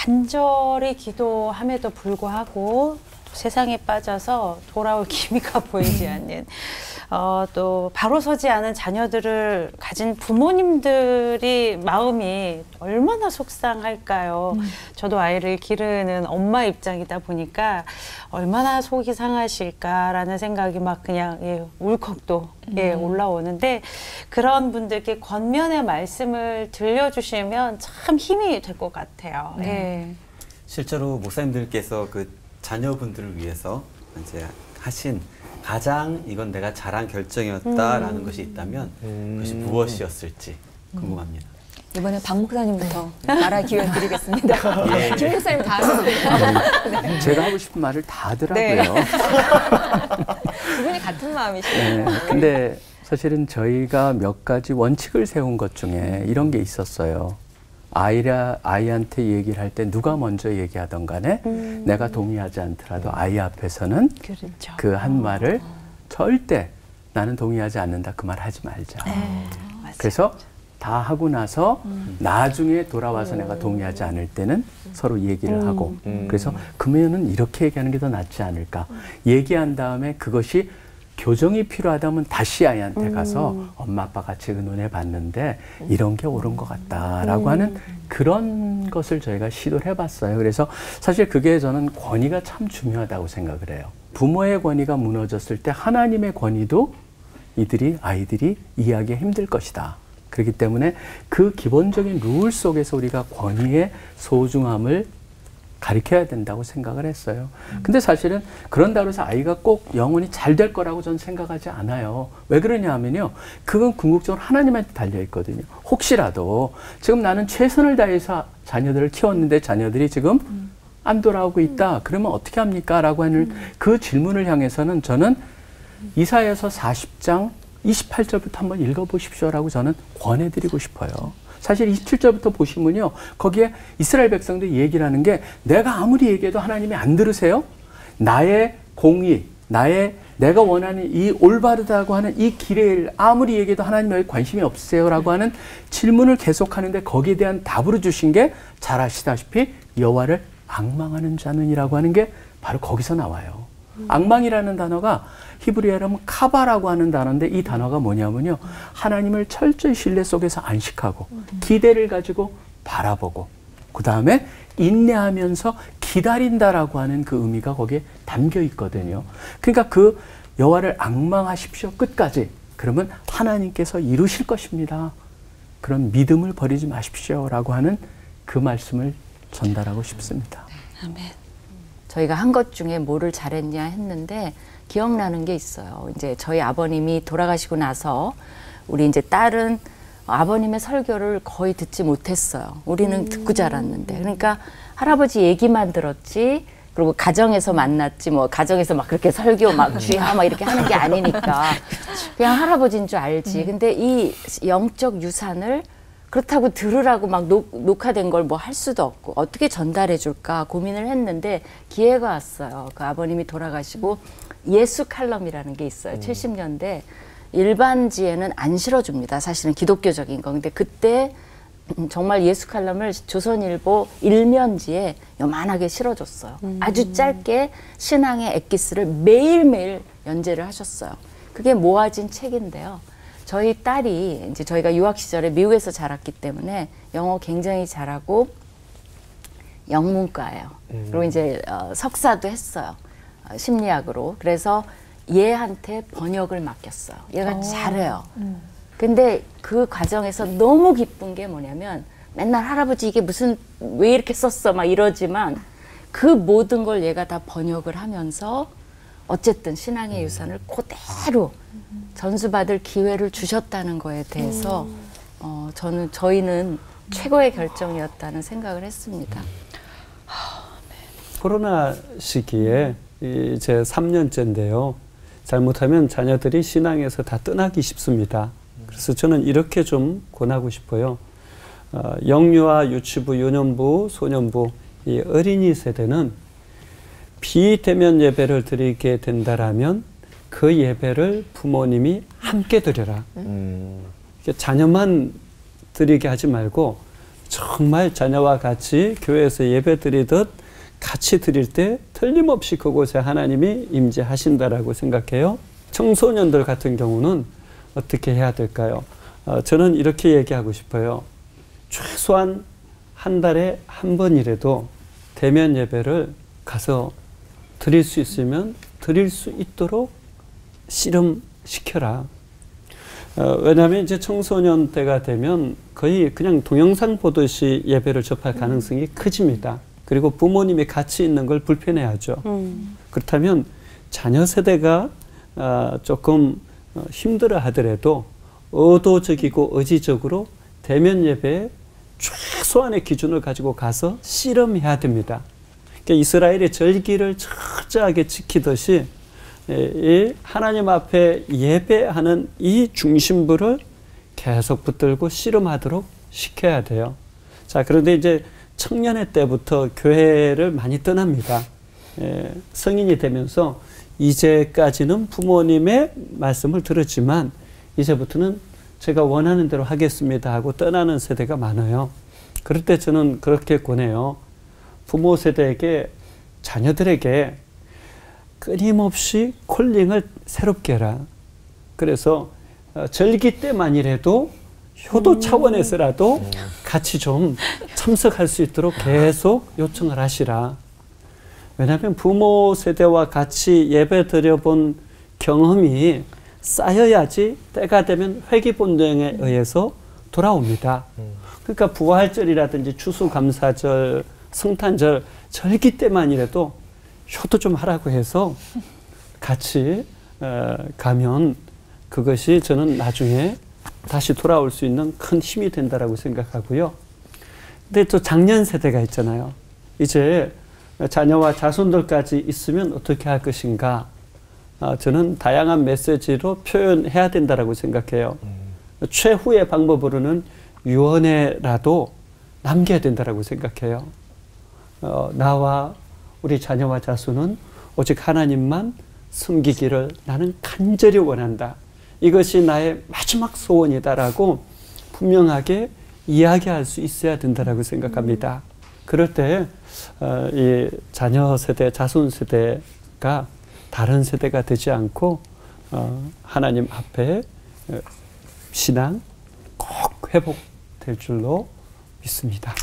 간절히 기도함에도 불구하고 세상에 빠져서 돌아올 기미가 보이지 않는 또 바로 서지 않은 자녀들을 가진 부모님들이 마음이 얼마나 속상할까요? 저도 아이를 기르는 엄마 입장이다 보니까 얼마나 속이 상하실까라는 생각이 막 그냥 울컥도 올라오는데, 그런 분들께 권면의 말씀을 들려주시면 참 힘이 될 것 같아요. 실제로 목사님들께서 그 자녀분들을 위해서 이제 하신 가장 이건 내가 잘한 결정이었다라는 것이 있다면 그것이 무엇이었을지 궁금합니다. 이번에 박 목사님부터 말할 기회 드리겠습니다. 김 목사님 다 하셨어요. 제가 하고 싶은 말을 다 하더라고요. 두 분이 같은 마음이시네요. 근데 사실은 저희가 몇 가지 원칙을 세운 것 중에 이런 게 있었어요. 아이한테 얘기를 할 때 누가 먼저 얘기하던 간에 내가 동의하지 않더라도 아이 앞에서는 그렇죠. 그 한 말을 절대 나는 동의하지 않는다, 그 말 하지 말자. 그래서 다 하고 나서 나중에 돌아와서 내가 동의하지 않을 때는 서로 얘기를 하고, 그래서 그러면은 이렇게 얘기하는 게 더 낫지 않을까. 얘기한 다음에 그것이 교정이 필요하다면 다시 아이한테 가서 엄마 아빠 같이 의논해 봤는데 이런 게 옳은 것 같다라고 하는 그런 것을 저희가 시도를 해봤어요. 그래서 사실 그게 저는 권위가 참 중요하다고 생각을 해요. 부모의 권위가 무너졌을 때 하나님의 권위도 아이들이 이해하기 힘들 것이다. 그렇기 때문에 그 기본적인 룰 속에서 우리가 권위의 소중함을 가르쳐야 된다고 생각을 했어요. 근데 사실은 그런다고 해서 아이가 꼭 영혼이 잘 될 거라고 저는 생각하지 않아요. 왜 그러냐 하면요, 그건 궁극적으로 하나님한테 달려있거든요. 혹시라도 지금 나는 최선을 다해서 자녀들을 키웠는데 자녀들이 지금 안 돌아오고 있다, 그러면 어떻게 합니까? 라고 하는 그 질문을 향해서는 저는 이사야서 40장 28절부터 한번 읽어보십시오라고 저는 권해드리고 싶어요. 사실 27절부터 보시면요, 거기에 이스라엘 백성들이 얘기를 하는 게, 내가 아무리 얘기해도 하나님이 안 들으세요? 나의 공의, 내가 원하는 이 올바르다고 하는 이 길을 아무리 얘기해도 하나님 여기 관심이 없으세요? 라고 하는 질문을 계속하는데, 거기에 대한 답으로 주신 게 잘 아시다시피 여호와를 앙망하는 자는이라고 하는 게 바로 거기서 나와요. 앙망이라는 단어가 히브리어로 하면 카바라고 하는 단어인데, 이 단어가 뭐냐면요, 하나님을 철저히 신뢰 속에서 안식하고 기대를 가지고 바라보고 그 다음에 인내하면서 기다린다라고 하는 그 의미가 거기에 담겨 있거든요. 그러니까 그 여호와를 앙망하십시오 끝까지, 그러면 하나님께서 이루실 것입니다. 그런 믿음을 버리지 마십시오 라고 하는 그 말씀을 전달하고 싶습니다. 아멘. 저희가 한 것 중에 뭐를 잘했냐 했는데 기억나는 게 있어요. 이제 저희 아버님이 돌아가시고 나서 우리 이제 딸은 아버님의 설교를 거의 듣지 못했어요. 우리는 듣고 자랐는데. 그러니까 할아버지 얘기만 들었지, 그리고 가정에서 만났지, 뭐 가정에서 막 그렇게 설교 막 쥐하 막 이렇게 하는 게 아니니까 그냥 할아버지인 줄 알지. 근데 이 영적 유산을 그렇다고 들으라고 막 녹화된 걸 뭐 할 수도 없고 어떻게 전달해 줄까 고민을 했는데 기회가 왔어요. 그 아버님이 돌아가시고 예수 칼럼이라는 게 있어요. 70년대 일반지에는 안 실어줍니다. 사실은 기독교적인 거. 근데 그때 정말 예수 칼럼을 조선일보 일면지에 요만하게 실어줬어요. 아주 짧게 신앙의 엑기스를 매일매일 연재를 하셨어요. 그게 모아진 책인데요. 저희 딸이 이제 저희가 유학 시절에 미국에서 자랐기 때문에 영어 굉장히 잘하고 영문과예요. 그리고 이제 석사도 했어요. 심리학으로. 그래서 얘한테 번역을 맡겼어요. 얘가 잘해요. 근데 그 과정에서 너무 기쁜 게 뭐냐면 맨날 할아버지 이게 무슨 왜 이렇게 썼어 막 이러지만 그 모든 걸 얘가 다 번역을 하면서 어쨌든 신앙의 유산을 그대로 전수받을 기회를 주셨다는 거에 대해서 저희는 최고의 결정이었다는 생각을 했습니다. 코로나 시기에 이제 3년째인데요. 잘못하면 자녀들이 신앙에서 다 떠나기 쉽습니다. 그래서 저는 이렇게 좀 권하고 싶어요. 영유아, 유치부, 유년부, 소년부 이 어린이 세대는 비대면 예배를 드리게 된다라면 그 예배를 부모님이 함께 드려라. 자녀만 드리게 하지 말고 정말 자녀와 같이 교회에서 예배 드리듯 같이 드릴 때 틀림없이 그곳에 하나님이 임재하신다라고 생각해요. 청소년들 같은 경우는 어떻게 해야 될까요? 저는 이렇게 얘기하고 싶어요. 최소한 한 달에 한 번이라도 대면 예배를 가서 드릴 수 있으면 드릴 수 있도록 씨름시켜라. 왜냐하면 이제 청소년 때가 되면 거의 그냥 동영상 보듯이 예배를 접할 가능성이 커집니다. 그리고 부모님이 같이 있는 걸 불편해하죠. 그렇다면 자녀 세대가 조금 힘들어 하더라도 의도적이고 의지적으로 대면 예배에 최소한의 기준을 가지고 가서 씨름해야 됩니다. 그러니까 이스라엘의 절기를 철저하게 지키듯이 이 하나님 앞에 예배하는 이 중심부를 계속 붙들고 씨름하도록 시켜야 돼요. 자, 그런데 이제 청년의 때부터 교회를 많이 떠납니다. 성인이 되면서 이제까지는 부모님의 말씀을 들었지만 이제부터는 제가 원하는 대로 하겠습니다 하고 떠나는 세대가 많아요. 그럴 때 저는 그렇게 권해요. 부모 세대에게 자녀들에게 끊임없이 콜링을 새롭게 해라. 그래서 절기 때만이라도 효도 차원에서라도 같이 좀 참석할 수 있도록 계속 요청을 하시라. 왜냐하면 부모 세대와 같이 예배 드려본 경험이 쌓여야지 때가 되면 회귀본능에 의해서 돌아옵니다. 그러니까 부활절이라든지 추수감사절, 성탄절, 절기 때만이라도 효도 좀 하라고 해서 같이 가면 그것이 저는 나중에 다시 돌아올 수 있는 큰 힘이 된다라고 생각하고요. 근데 또 장년 세대가 있잖아요. 이제 자녀와 자손들까지 있으면 어떻게 할 것인가? 저는 다양한 메시지로 표현해야 된다라고 생각해요. 최후의 방법으로는 유언회라도 남겨야 된다라고 생각해요. 나와 우리 자녀와 자손은 오직 하나님만 섬기기를 나는 간절히 원한다. 이것이 나의 마지막 소원이다라고 분명하게 이야기할 수 있어야 된다라고 생각합니다. 그럴 때 이 자녀 세대, 자손 세대가 다른 세대가 되지 않고 하나님 앞에 신앙 꼭 회복될 줄로 믿습니다.